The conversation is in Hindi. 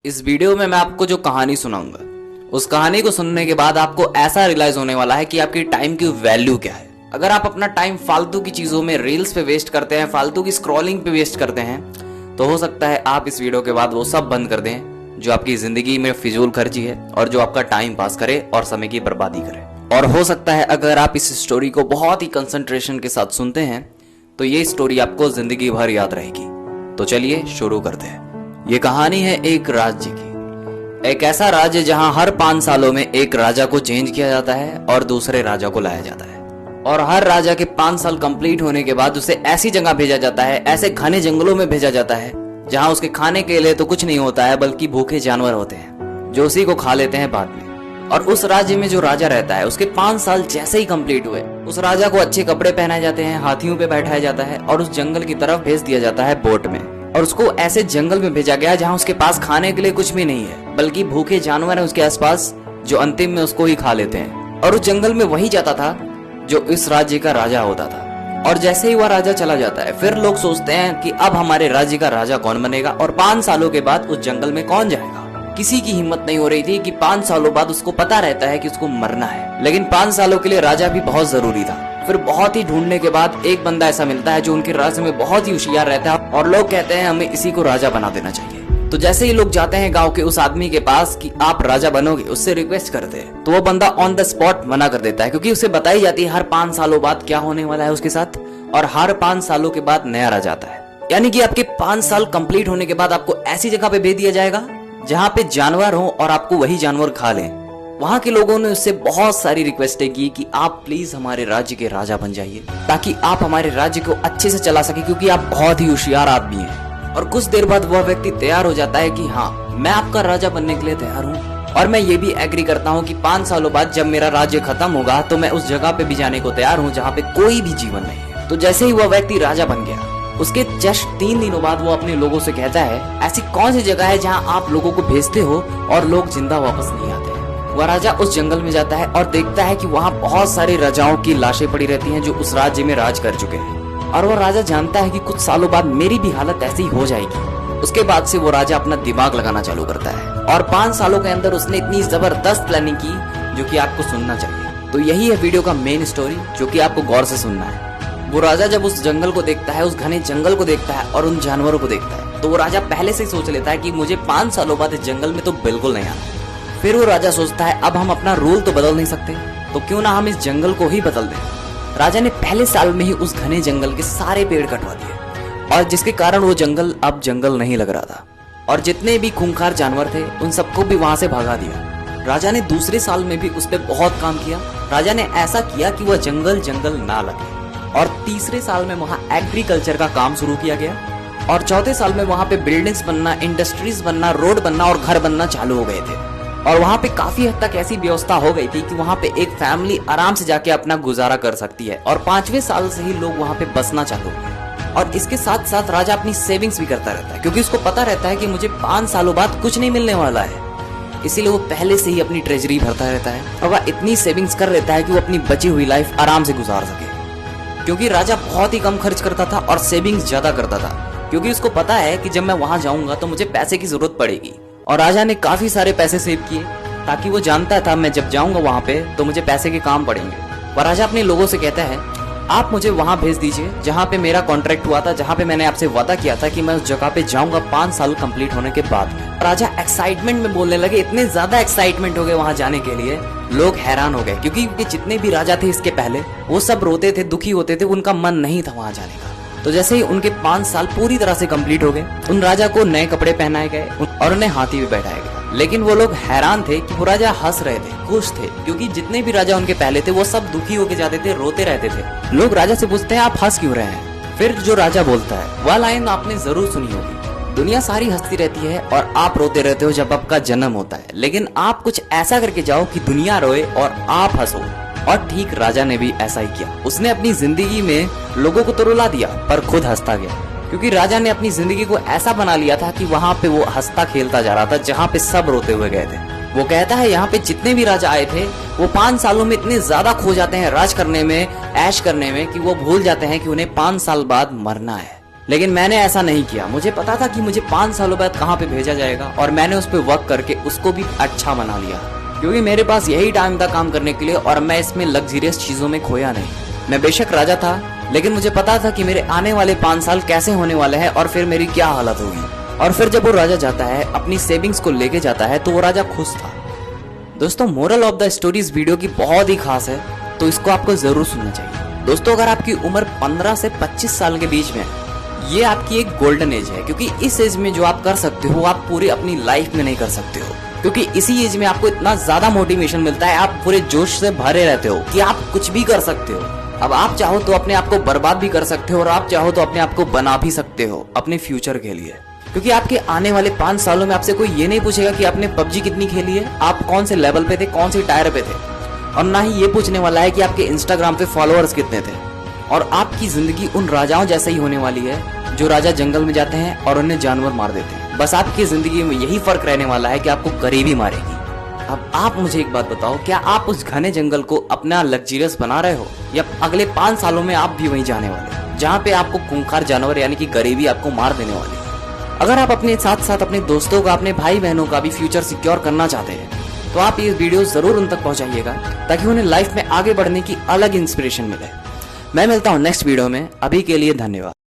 इस वीडियो में मैं आपको जो कहानी सुनाऊंगा उस कहानी को सुनने के बाद आपको ऐसा रियलाइज होने वाला है कि आपकी टाइम की वैल्यू क्या है। अगर आप अपना टाइम फालतू की चीजों में, रील्स पे वेस्ट करते हैं, फालतू की स्क्रॉलिंग पे वेस्ट करते हैं, तो हो सकता है आप इस वीडियो के बाद वो सब बंद कर दें जो आपकी जिंदगी में फिजूल खर्ची है और जो आपका टाइम पास करे और समय की बर्बादी करे। और हो सकता है अगर आप इस स्टोरी को बहुत ही कंसंट्रेशन के साथ सुनते हैं तो ये स्टोरी आपको जिंदगी भर याद रहेगी। तो चलिए शुरू करते हैं। ये कहानी है एक राज्य की। एक ऐसा राज्य जहां हर 5 सालों में एक राजा को चेंज किया जाता है और दूसरे राजा को लाया जाता है। और हर राजा के 5 साल कंप्लीट होने के बाद उसे ऐसी जगह भेजा जाता है, ऐसे घने जंगलों में भेजा जाता है जहां उसके खाने के लिए तो कुछ नहीं होता है बल्कि भूखे जानवर होते हैं जो उसी को खा लेते हैं बाद में। और उस राज्य में जो राजा रहता है उसके 5 साल जैसे ही कंप्लीट हुए उस राजा को अच्छे कपड़े पहनाए जाते हैं, हाथियों पे बैठाया जाता है और उस जंगल की तरफ भेज दिया जाता है बोट में। और उसको ऐसे जंगल में भेजा गया जहां उसके पास खाने के लिए कुछ भी नहीं है बल्कि भूखे जानवर हैं उसके आसपास जो अंतिम में उसको ही खा लेते हैं। और उस जंगल में वही जाता था जो इस राज्य का राजा होता था। और जैसे ही वह राजा चला जाता है फिर लोग सोचते हैं कि अब हमारे राज्य का राजा कौन बनेगा और 5 सालों के बाद उस जंगल में कौन जाएगा। किसी की हिम्मत नहीं हो रही थी कि 5 सालों बाद उसको पता रहता है कि उसको मरना है, लेकिन 5 सालों के लिए राजा भी बहुत जरूरी था। फिर बहुत ही ढूंढने के बाद एक बंदा ऐसा मिलता है जो उनके राज्य में बहुत ही होशियार रहता है और लोग कहते हैं हमें इसी को राजा बना देना चाहिए। तो जैसे ही लोग जाते हैं गांव के उस आदमी के पास कि आप राजा बनोगे, उससे रिक्वेस्ट करते हैं, तो वो बंदा ऑन द स्पॉट मना कर देता है क्योंकि उसे बताई जाती है हर 5 सालों बाद क्या होने वाला है उसके साथ। और हर 5 सालों के बाद नया राजा आता है, यानी कि आपके 5 साल कंप्लीट होने के बाद आपको ऐसी जगह पे भेज दिया जाएगा जहाँ पे जानवर हो और आपको वही जानवर खा लें। वहां के लोगों ने उससे बहुत सारी रिक्वेस्टें की कि आप प्लीज हमारे राज्य के राजा बन जाइए ताकि आप हमारे राज्य को अच्छे से चला सके क्योंकि आप बहुत ही होशियार आदमी हैं। और कुछ देर बाद वह व्यक्ति तैयार हो जाता है कि हाँ, मैं आपका राजा बनने के लिए तैयार हूँ और मैं ये भी एग्री करता हूँ कि 5 सालों बाद जब मेरा राज्य खत्म होगा तो मैं उस जगह पे भी जाने को तैयार हूँ जहाँ पे कोई भी जीवन नहीं है। तो जैसे ही वह व्यक्ति राजा बन गया उसके जस्ट 3 दिनों बाद वो अपने लोगों से कहता है ऐसी कौन सी जगह है जहाँ आप लोगों को भेजते हो और लोग जिंदा वापस नहीं आते। वह राजा उस जंगल में जाता है और देखता है कि वहाँ बहुत सारे राजाओं की लाशें पड़ी रहती हैं जो उस राज्य में राज कर चुके हैं। और वह राजा जानता है कि कुछ सालों बाद मेरी भी हालत ऐसी हो जाएगी। उसके बाद से वो राजा अपना दिमाग लगाना चालू करता है और 5 सालों के अंदर उसने इतनी जबरदस्त प्लानिंग की जो कि आपको सुनना चाहिए। तो यही है वीडियो का मेन स्टोरी जो कि आपको गौर से सुनना है। वो राजा जब उस जंगल को देखता है, उस घने जंगल को देखता है और उन जानवरों को देखता है, तो वो राजा पहले से ही सोच लेता है कि मुझे 5 सालों बाद इस जंगल में तो बिल्कुल नहीं आना। फिर वो राजा सोचता है अब हम अपना रूल तो बदल नहीं सकते, तो क्यों ना हम इस जंगल को ही बदल दें। राजा ने पहले साल में ही उस घने जंगल के सारे पेड़ कटवा दिए और जिसके कारण वो जंगल अब जंगल नहीं लग रहा था और जितने भी खूंखार जानवर थे उन सबको भी वहां से भगा दिया। राजा ने दूसरे साल में भी उस पर बहुत काम किया। राजा ने ऐसा किया कि वह जंगल जंगल ना लगे। और तीसरे साल में वहाँ एग्रीकल्चर का काम शुरू किया गया और चौथे साल में वहाँ पे बिल्डिंग्स बनना, इंडस्ट्रीज बनना, रोड बनना और घर बनना चालू हो गए थे। और वहाँ पे काफी हद तक ऐसी व्यवस्था हो गई थी कि वहाँ पे एक फैमिली आराम से जाके अपना गुजारा कर सकती है। और 5वें साल से ही लोग वहाँ पे बसना चालू हुए। और इसके साथ साथ राजा अपनी सेविंग्स भी करता रहता है क्योंकि उसको पता रहता है कि मुझे 5 सालों बाद कुछ नहीं मिलने वाला है। इसीलिए वो पहले से ही अपनी ट्रेजरी भरता रहता है और वह इतनी सेविंग्स कर लेता है कि वो अपनी बची हुई लाइफ आराम से गुजार सके। क्योंकि राजा बहुत ही कम खर्च करता था और सेविंग्स ज्यादा करता था क्योंकि उसको पता है कि जब मैं वहां जाऊंगा तो मुझे पैसे की जरूरत पड़ेगी। और राजा ने काफी सारे पैसे सेव किए ताकि वो जानता था मैं जब जाऊंगा वहां पे तो मुझे पैसे के काम पड़ेंगे। और राजा अपने लोगों से कहता है आप मुझे वहां भेज दीजिए जहां पे मेरा कॉन्ट्रैक्ट हुआ था, जहां पे मैंने आपसे वादा किया था कि मैं उस जगह पे जाऊंगा 5 साल कंप्लीट होने के बाद। राजा एक्साइटमेंट में बोलने लगे, इतने ज्यादा एक्साइटमेंट हो गए वहां जाने के लिए, लोग हैरान हो गए क्योंकि जितने भी राजा थे इसके पहले वो सब रोते थे, दुखी होते थे, उनका मन नहीं था वहां जाने का। तो जैसे ही उनके 5 साल पूरी तरह से कंप्लीट हो गए उन राजा को नए कपड़े पहनाए गए और उन्हें हाथी भी बैठाया गया। लेकिन वो लोग हैरान थे कि वो राजा हंस रहे थे, खुश थे क्योंकि जितने भी राजा उनके पहले थे वो सब दुखी होके जाते थे, रोते रहते थे। लोग राजा से पूछते हैं आप हंस क्यों रहे हैं। फिर जो राजा बोलता है वह लाइन आपने जरूर सुनी होगी, दुनिया सारी हंसती रहती है और आप रोते रहते हो जब आपका जन्म होता है, लेकिन आप कुछ ऐसा करके जाओ कि दुनिया रोए और आप हंसो। और ठीक राजा ने भी ऐसा ही किया। उसने अपनी जिंदगी में लोगों को तो रुला दिया पर खुद हंसता गया क्योंकि राजा ने अपनी जिंदगी को ऐसा बना लिया था कि वहां पे वो हंसता खेलता जा रहा था जहां पे सब रोते हुए गए थे। वो कहता है यहाँ पे जितने भी राजा आए थे वो 5 सालों में इतने ज्यादा खो जाते हैं राज करने में, ऐश करने में, कि वो भूल जाते हैं कि उन्हें 5 साल बाद मरना है। लेकिन मैंने ऐसा नहीं किया। मुझे पता था कि मुझे 5 सालों बाद कहाँ पे भेजा जाएगा और मैंने उस पर वर्क करके उसको भी अच्छा बना लिया, क्योंकि मेरे पास यही टाइम था काम करने के लिए और मैं इसमें लग्जरियस चीजों में खोया नहीं। मैं बेशक राजा था, लेकिन मुझे पता था कि मेरे आने वाले 5 साल कैसे होने वाले हैं और फिर मेरी क्या हालत होगी। और फिर जब वो राजा जाता है, अपनी सेविंग्स को लेके जाता है, तो वो राजा खुश था। दोस्तों, मोरल ऑफ द स्टोरी इस वीडियो की बहुत ही खास है, तो इसको आपको जरूर सुनना चाहिए। दोस्तों, अगर आपकी उम्र 15 से 25 साल के बीच में है, ये आपकी एक गोल्डन एज है, क्योंकि इस एज में जो आप कर सकते हो आप पूरी अपनी लाइफ में नहीं कर सकते हो, क्योंकि इसी एज में आपको इतना ज्यादा मोटिवेशन मिलता है, आप पूरे जोश से भरे रहते हो कि आप कुछ भी कर सकते हो। अब आप चाहो तो अपने आप को बर्बाद भी कर सकते हो और आप चाहो तो अपने आप को बना भी सकते हो अपने फ्यूचर के लिए, क्योंकि आपके आने वाले 5 सालों में आपसे कोई ये नहीं पूछेगा कि आपने पबजी कितनी खेली है, आप कौन से लेवल पे थे, कौन से टायर पे थे, और ना ही ये पूछने वाला है कि आपके इंस्टाग्राम पे फॉलोअर्स कितने थे। और आपकी जिंदगी उन राजाओं जैसे ही होने वाली है जो राजा जंगल में जाते हैं और उन्हें जानवर मार देते हैं। बस आपकी जिंदगी में यही फर्क रहने वाला है कि आपको गरीबी मारेगी। अब आप मुझे एक बात बताओ, क्या आप उस घने जंगल को अपना लग्जरियस बना रहे हो, या अगले 5 सालों में आप भी वहीं जाने वाले जहाँ पे आपको खूंखार जानवर यानी कि गरीबी आपको मार देने वाली है। अगर आप अपने साथ साथ अपने दोस्तों का, अपने भाई बहनों का भी फ्यूचर सिक्योर करना चाहते हैं, तो आप ये वीडियो जरूर उन तक पहुंचाइएगा, ताकि उन्हें लाइफ में आगे बढ़ने की अलग इंस्पिरेशन मिले। मैं मिलता हूं नेक्स्ट वीडियो में, अभी के लिए धन्यवाद।